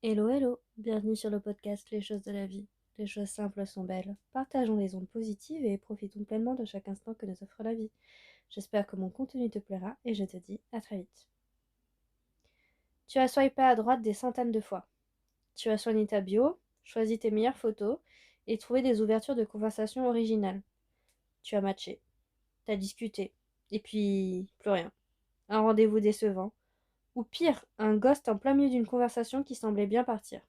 Hello, hello, bienvenue sur le podcast Les choses de la vie. Les choses simples sont belles. Partageons les ondes positives et profitons pleinement de chaque instant que nous offre la vie. J'espère que mon contenu te plaira et je te dis à très vite. Tu as swipé à droite des centaines de fois. Tu as soigné ta bio, choisi tes meilleures photos et trouvé des ouvertures de conversation originales. Tu as matché, t'as discuté, et puis plus rien. Un rendez-vous décevant, ou pire, un ghost en plein milieu d'une conversation qui semblait bien partir.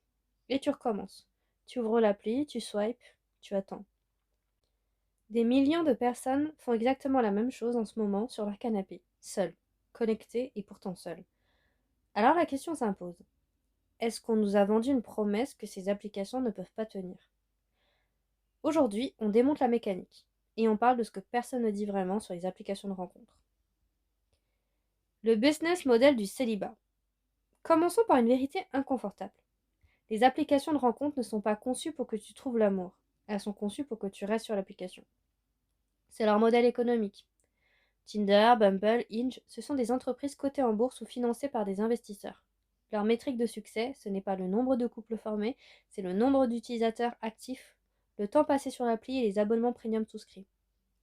Et tu recommences. Tu ouvres l'appli, tu swipes, tu attends. Des millions de personnes font exactement la même chose en ce moment sur leur canapé, seules, connectées et pourtant seules. Alors la question s'impose. Est-ce qu'on nous a vendu une promesse que ces applications ne peuvent pas tenir? Aujourd'hui, on démonte la mécanique et on parle de ce que personne ne dit vraiment sur les applications de rencontres. Le business model du célibat. Commençons par une vérité inconfortable. Les applications de rencontres ne sont pas conçues pour que tu trouves l'amour. Elles sont conçues pour que tu restes sur l'application. C'est leur modèle économique. Tinder, Bumble, Hinge, ce sont des entreprises cotées en bourse ou financées par des investisseurs. Leur métrique de succès, ce n'est pas le nombre de couples formés, c'est le nombre d'utilisateurs actifs, le temps passé sur l'appli et les abonnements premium souscrits.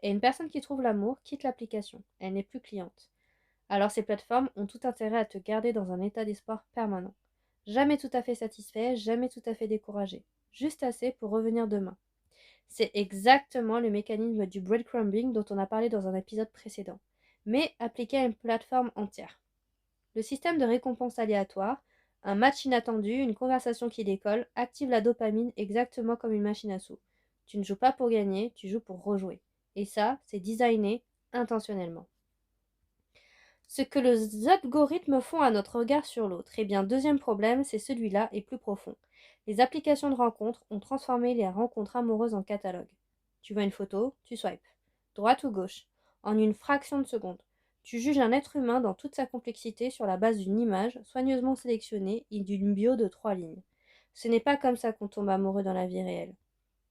Et une personne qui trouve l'amour quitte l'application, elle n'est plus cliente. Alors ces plateformes ont tout intérêt à te garder dans un état d'espoir permanent. Jamais tout à fait satisfait, jamais tout à fait découragé. Juste assez pour revenir demain. C'est exactement le mécanisme du breadcrumbing dont on a parlé dans un épisode précédent, mais appliqué à une plateforme entière. Le système de récompense aléatoire, un match inattendu, une conversation qui décolle, active la dopamine exactement comme une machine à sous. Tu ne joues pas pour gagner, tu joues pour rejouer. Et ça, c'est designé intentionnellement. Ce que les algorithmes font à notre regard sur l'autre. Eh bien, deuxième problème, c'est celui-là et plus profond. Les applications de rencontres ont transformé les rencontres amoureuses en catalogue. Tu vois une photo, tu swipes. Droite ou gauche. En une fraction de seconde. Tu juges un être humain dans toute sa complexité sur la base d'une image soigneusement sélectionnée et d'une bio de 3 lignes. Ce n'est pas comme ça qu'on tombe amoureux dans la vie réelle.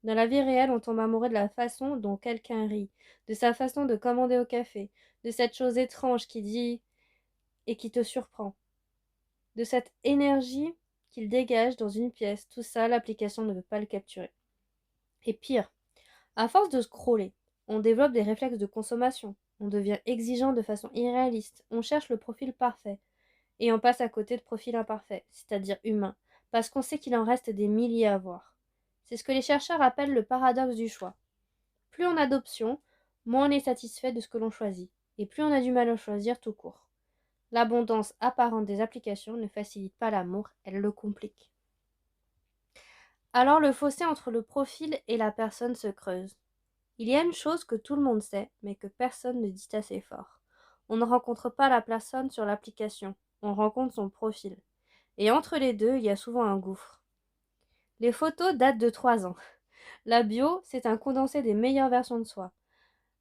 Dans la vie réelle, on tombe amoureux de la façon dont quelqu'un rit, de sa façon de commander au café, de cette chose étrange qu'il dit et qui te surprend, de cette énergie qu'il dégage dans une pièce. Tout ça, l'application ne veut pas le capturer. Et pire, à force de scroller, on développe des réflexes de consommation, on devient exigeant de façon irréaliste, on cherche le profil parfait, et on passe à côté de profils imparfaits, c'est-à-dire humains, parce qu'on sait qu'il en reste des milliers à voir. C'est ce que les chercheurs appellent le paradoxe du choix. Plus on a d'options, moins on est satisfait de ce que l'on choisit, et plus on a du mal à choisir tout court. L'abondance apparente des applications ne facilite pas l'amour, elle le complique. Alors le fossé entre le profil et la personne se creuse. Il y a une chose que tout le monde sait, mais que personne ne dit assez fort. On ne rencontre pas la personne sur l'application, on rencontre son profil. Et entre les deux, il y a souvent un gouffre. Les photos datent de 3 ans. La bio, c'est un condensé des meilleures versions de soi.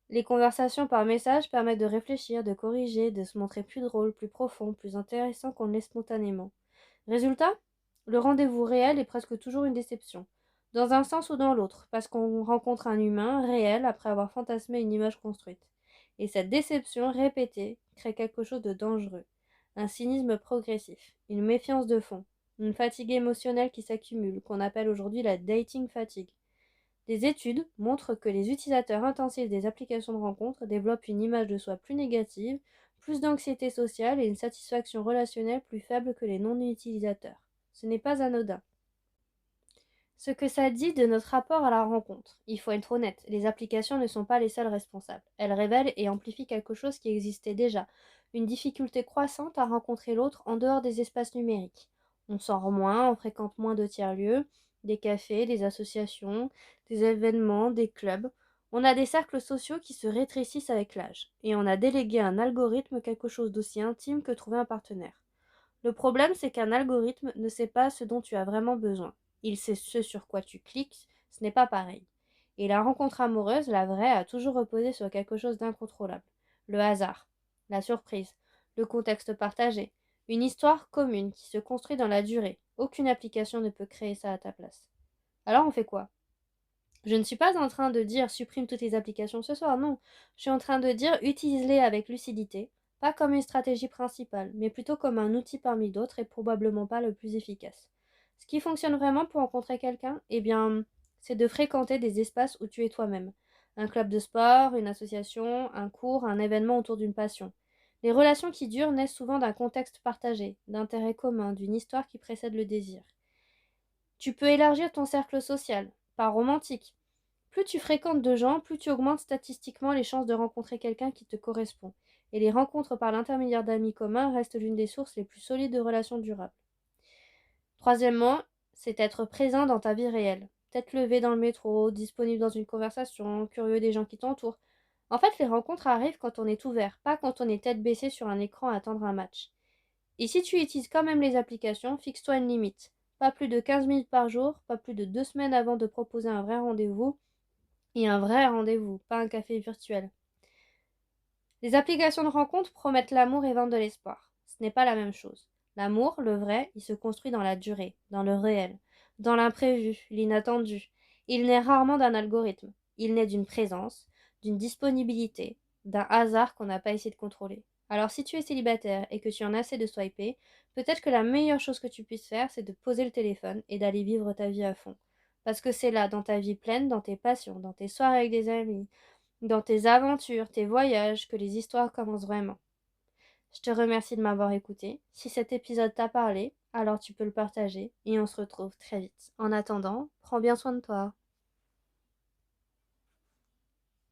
Les conversations par message permettent de réfléchir, de corriger, de se montrer plus drôle, plus profond, plus intéressant qu'on ne l'est spontanément. Résultat, le rendez-vous réel est presque toujours une déception, dans un sens ou dans l'autre, parce qu'on rencontre un humain réel après avoir fantasmé une image construite. Et cette déception répétée crée quelque chose de dangereux, un cynisme progressif, une méfiance de fond, une fatigue émotionnelle qui s'accumule, qu'on appelle aujourd'hui la dating fatigue. Des études montrent que les utilisateurs intensifs des applications de rencontres développent une image de soi plus négative, plus d'anxiété sociale et une satisfaction relationnelle plus faible que les non-utilisateurs. Ce n'est pas anodin. Ce que ça dit de notre rapport à la rencontre. Il faut être honnête, les applications ne sont pas les seules responsables. Elles révèlent et amplifient quelque chose qui existait déjà, une difficulté croissante à rencontrer l'autre en dehors des espaces numériques. On sort moins, on fréquente moins de tiers-lieux, des cafés, des associations, des événements, des clubs. On a des cercles sociaux qui se rétrécissent avec l'âge, et on a délégué à un algorithme quelque chose d'aussi intime que trouver un partenaire. Le problème, c'est qu'un algorithme ne sait pas ce dont tu as vraiment besoin. Il sait ce sur quoi tu cliques, ce n'est pas pareil. Et la rencontre amoureuse, la vraie, a toujours reposé sur quelque chose d'incontrôlable. Le hasard, la surprise, le contexte partagé, une histoire commune qui se construit dans la durée. Aucune application ne peut créer ça à ta place. Alors on fait quoi? Je ne suis pas en train de dire supprime toutes les applications ce soir, non. Je suis en train de dire utilise-les avec lucidité, pas comme une stratégie principale, mais plutôt comme un outil parmi d'autres et probablement pas le plus efficace. Ce qui fonctionne vraiment pour rencontrer quelqu'un, eh bien, c'est de fréquenter des espaces où tu es toi-même. Un club de sport, une association, un cours, un événement autour d'une passion. Les relations qui durent naissent souvent d'un contexte partagé, d'intérêts communs, d'une histoire qui précède le désir. Tu peux élargir ton cercle social, pas romantique. Plus tu fréquentes de gens, plus tu augmentes statistiquement les chances de rencontrer quelqu'un qui te correspond. Et les rencontres par l'intermédiaire d'amis communs restent l'une des sources les plus solides de relations durables. Troisièmement, c'est être présent dans ta vie réelle. Tête levée dans le métro, disponible dans une conversation, curieux des gens qui t'entourent. En fait, les rencontres arrivent quand on est ouvert, pas quand on est tête baissée sur un écran à attendre un match. Et si tu utilises quand même les applications, fixe-toi une limite. Pas plus de 15 minutes par jour, pas plus de 2 semaines avant de proposer un vrai rendez-vous, et un vrai rendez-vous, pas un café virtuel. Les applications de rencontre promettent l'amour et vendent de l'espoir. Ce n'est pas la même chose. L'amour, le vrai, il se construit dans la durée, dans le réel, dans l'imprévu, l'inattendu. Il naît rarement d'un algorithme. Il naît d'une présence, d'une disponibilité, d'un hasard qu'on n'a pas essayé de contrôler. Alors si tu es célibataire et que tu en as assez de swiper, peut-être que la meilleure chose que tu puisses faire, c'est de poser le téléphone et d'aller vivre ta vie à fond. Parce que c'est là, dans ta vie pleine, dans tes passions, dans tes soirées avec des amis, dans tes aventures, tes voyages, que les histoires commencent vraiment. Je te remercie de m'avoir écouté. Si cet épisode t'a parlé, alors tu peux le partager et on se retrouve très vite. En attendant, prends bien soin de toi.